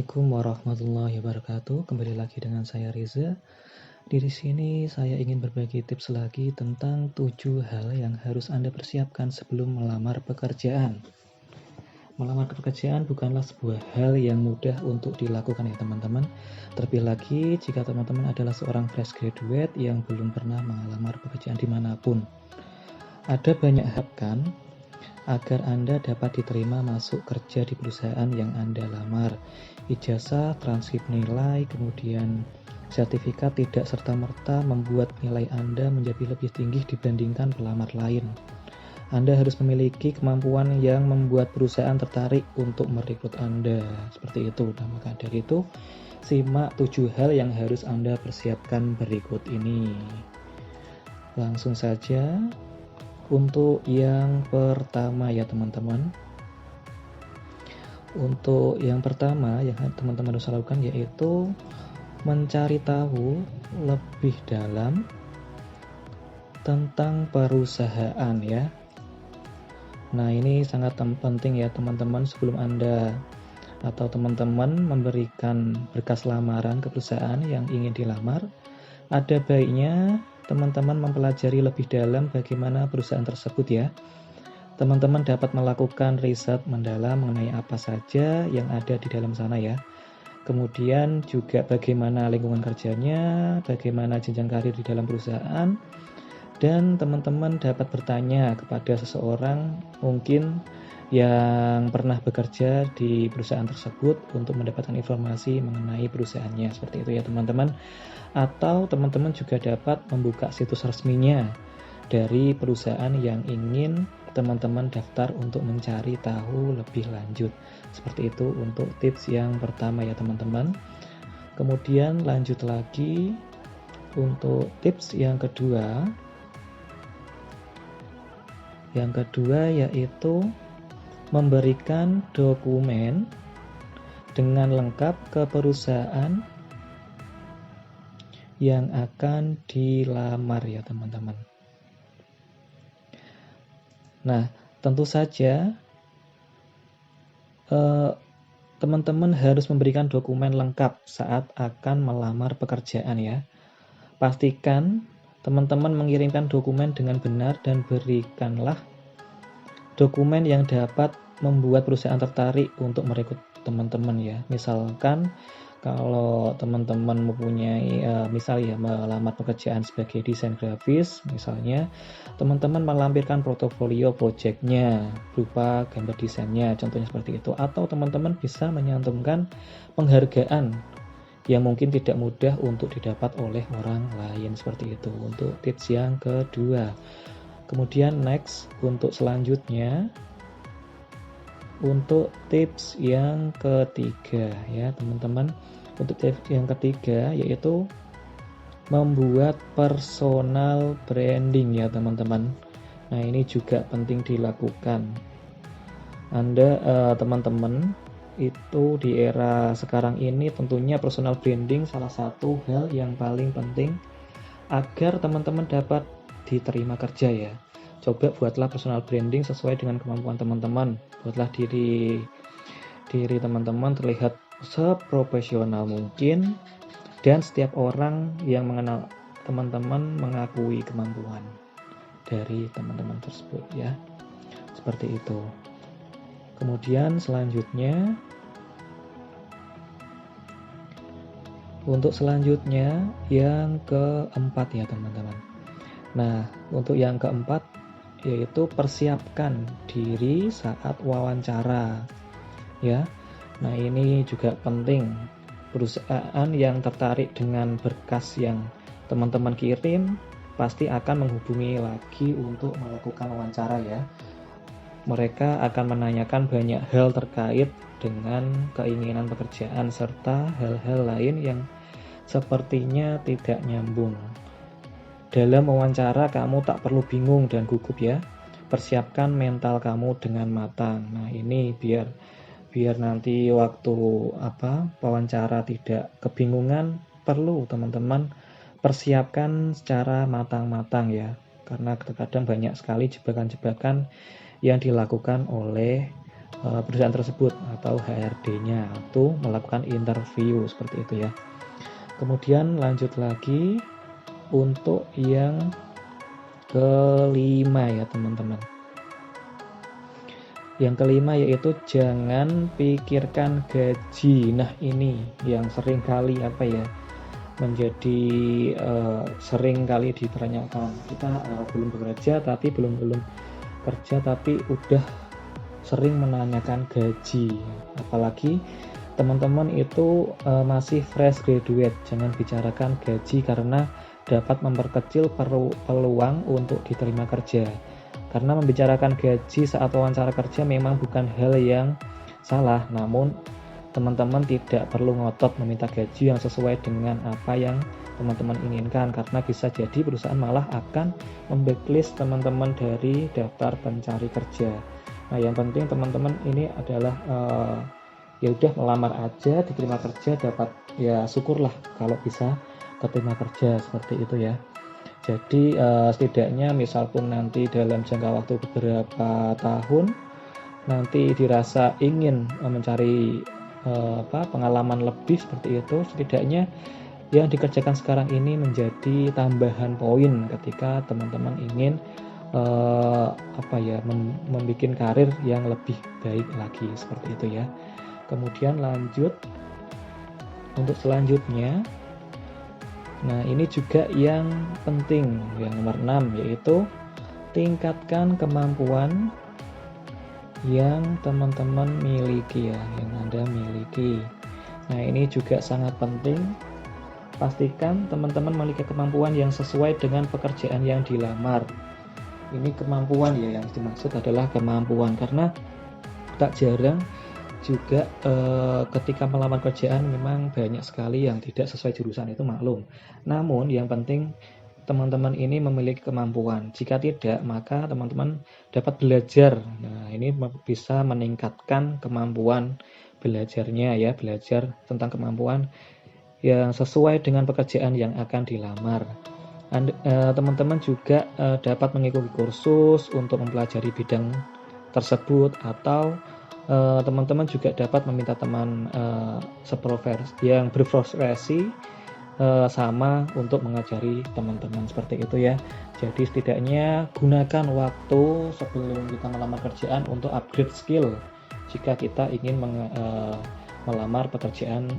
Assalamualaikum warahmatullahi wabarakatuh. Kembali lagi dengan saya Reza. Di sini saya ingin berbagi tips lagi tentang 7 hal yang harus Anda persiapkan sebelum melamar pekerjaan. Melamar pekerjaan bukanlah sebuah hal yang mudah untuk dilakukan ya teman-teman. Terlebih lagi jika teman-teman adalah seorang fresh graduate yang belum pernah melamar pekerjaan dimanapun. Ada banyak hal kan agar Anda dapat diterima masuk kerja di perusahaan yang Anda lamar. Ijazah, transkrip nilai, kemudian sertifikat tidak serta-merta membuat nilai Anda menjadi lebih tinggi dibandingkan pelamar lain. Anda harus memiliki kemampuan yang membuat perusahaan tertarik untuk merekrut Anda. Seperti itu. Nah, maka dari itu, simak 7 hal yang harus Anda persiapkan berikut ini. Langsung saja. Untuk yang pertama ya teman-teman. Untuk yang pertama yang teman-teman harus lakukan yaitu mencari tahu lebih dalam tentang perusahaan ya. Nah, ini sangat penting ya teman-teman, sebelum Anda atau teman-teman memberikan berkas lamaran ke perusahaan yang ingin dilamar, ada baiknya teman-teman mempelajari lebih dalam bagaimana perusahaan tersebut ya. Teman-teman dapat melakukan riset mendalam mengenai apa saja yang ada di dalam sana ya. Kemudian juga bagaimana lingkungan kerjanya, bagaimana jenjang karir di dalam perusahaan, dan teman-teman dapat bertanya kepada seseorang mungkin yang pernah bekerja di perusahaan tersebut untuk mendapatkan informasi mengenai perusahaannya, seperti itu ya teman-teman. Atau teman-teman juga dapat membuka situs resminya dari perusahaan yang ingin teman-teman daftar untuk mencari tahu lebih lanjut. Seperti itu untuk tips yang pertama ya teman-teman. Kemudian lanjut lagi untuk tips yang kedua. Yang kedua yaitu memberikan dokumen dengan lengkap ke perusahaan yang akan dilamar ya teman-teman. Nah, tentu saja teman-teman harus memberikan dokumen lengkap saat akan melamar pekerjaan ya. Pastikan teman-teman mengirimkan dokumen dengan benar dan berikanlah dokumen yang dapat membuat perusahaan tertarik untuk merekrut teman-teman ya. Misalkan kalau teman-teman mempunyai misal ya melamar pekerjaan sebagai desain grafis, misalnya teman-teman melampirkan portofolio projectnya berupa gambar desainnya, contohnya seperti itu. Atau teman-teman bisa menyantumkan penghargaan yang mungkin tidak mudah untuk didapat oleh orang lain, seperti itu untuk tips yang kedua. Kemudian next untuk selanjutnya, untuk tips yang ketiga ya teman-teman. Untuk tips yang ketiga yaitu membuat personal branding ya teman-teman. Nah, ini juga penting dilakukan. Anda teman-teman itu di era sekarang ini tentunya personal branding salah satu hal yang paling penting agar teman-teman dapat diterima kerja ya. Coba buatlah personal branding sesuai dengan kemampuan teman-teman. Buatlah diri teman-teman terlihat seprofesional mungkin, dan setiap orang yang mengenal teman-teman mengakui kemampuan dari teman-teman tersebut ya. Seperti itu. Kemudian selanjutnya, untuk selanjutnya yang keempat ya teman-teman. Nah, untuk yang keempat yaitu persiapkan diri saat wawancara ya. Nah, ini juga penting. Perusahaan yang tertarik dengan berkas yang teman-teman kirim pasti akan menghubungi lagi untuk melakukan wawancara ya. Mereka akan menanyakan banyak hal terkait dengan keinginan pekerjaan serta hal-hal lain yang sepertinya tidak nyambung. Dalam wawancara kamu tak perlu bingung dan gugup ya. Persiapkan mental kamu dengan matang. Nah, ini biar nanti waktu wawancara tidak kebingungan, perlu teman-teman persiapkan secara matang-matang ya. Karena terkadang banyak sekali jebakan-jebakan yang dilakukan oleh perusahaan tersebut atau HRD-nya untuk melakukan interview seperti itu ya. Kemudian lanjut lagi untuk yang kelima ya teman-teman. Yang kelima yaitu jangan pikirkan gaji. Nah ini yang sering kali menjadi sering kali ditanyakan. Kita belum bekerja tapi belum kerja tapi udah sering menanyakan gaji. Apalagi teman-teman itu masih fresh graduate, jangan bicarakan gaji karena dapat memperkecil peluang untuk diterima kerja. Karena membicarakan gaji saat wawancara kerja memang bukan hal yang salah, namun teman-teman tidak perlu ngotot meminta gaji yang sesuai dengan apa yang teman-teman inginkan, karena bisa jadi perusahaan malah akan memblacklist teman-teman dari daftar pencari kerja. Nah, yang penting teman-teman ini adalah ya udah melamar aja, diterima kerja, dapat ya syukurlah kalau bisa keterima kerja seperti itu ya. Jadi setidaknya misal pun nanti dalam jangka waktu beberapa tahun nanti dirasa ingin mencari pengalaman lebih seperti itu, setidaknya yang dikerjakan sekarang ini menjadi tambahan poin ketika teman-teman ingin membuat karir yang lebih baik lagi seperti itu ya. Kemudian lanjut untuk selanjutnya. Nah, ini juga yang penting, yang nomor 6, yaitu tingkatkan kemampuan yang teman-teman miliki ya, yang Anda miliki. Nah, ini juga sangat penting. Pastikan teman-teman memiliki kemampuan yang sesuai dengan pekerjaan yang dilamar. Ini kemampuan ya, yang dimaksud adalah kemampuan, karena tak jarang juga ketika melamar kerjaan memang banyak sekali yang tidak sesuai jurusan, itu maklum. Namun yang penting teman-teman ini memiliki kemampuan. Jika tidak, maka teman-teman dapat belajar. Nah, ini bisa meningkatkan kemampuan belajarnya ya, belajar tentang kemampuan yang sesuai dengan pekerjaan yang akan dilamar. Teman-teman juga dapat mengikuti kursus untuk mempelajari bidang tersebut, atau teman-teman juga dapat meminta teman yang berprofesi sama untuk mengajari teman-teman seperti itu ya. Jadi setidaknya gunakan waktu sebelum kita melamar kerjaan untuk upgrade skill jika kita ingin melamar pekerjaan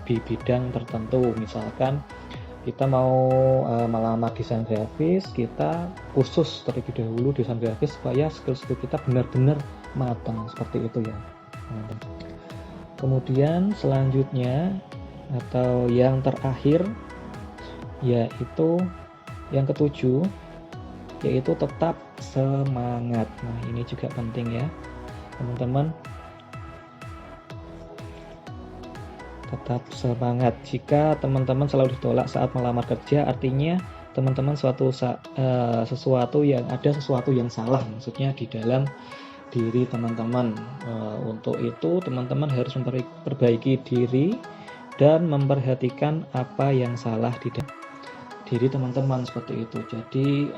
di bidang tertentu. Misalkan kita mau melamar desain grafis, kita khusus terlebih dahulu desain grafis supaya skill-skill kita benar-benar matang seperti itu ya. Kemudian selanjutnya atau yang terakhir yaitu yang ketujuh, yaitu tetap semangat. Nah, ini juga penting ya teman-teman, tetap semangat. Jika teman-teman selalu ditolak saat melamar kerja, artinya teman-teman sesuatu yang salah, maksudnya di dalam diri teman-teman. Untuk itu teman-teman harus memperbaiki diri dan memperhatikan apa yang salah di diri teman-teman seperti itu. Jadi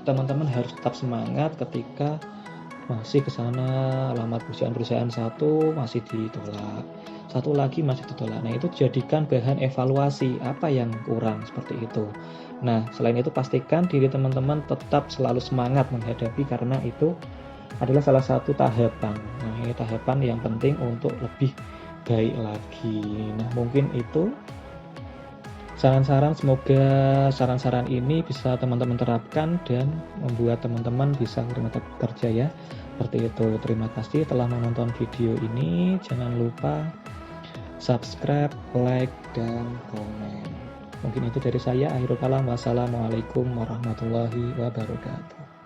teman-teman harus tetap semangat ketika masih ke sana lamar perusahaan satu masih ditolak, satu lagi masih ditolak. Nah, itu jadikan bahan evaluasi apa yang kurang seperti itu. Nah, selain itu pastikan diri teman-teman tetap selalu semangat menghadapi, karena itu adalah salah satu tahapan. Nah, ini tahapan yang penting untuk lebih baik lagi. Nah, mungkin itu saran-saran, semoga saran-saran ini bisa teman-teman terapkan dan membuat teman-teman bisa kerja ya. Seperti itu. Terima kasih telah menonton video ini. Jangan lupa subscribe, like, dan komen. Mungkin itu dari saya. Akhirul kalam. Wassalamualaikum warahmatullahi wabarakatuh.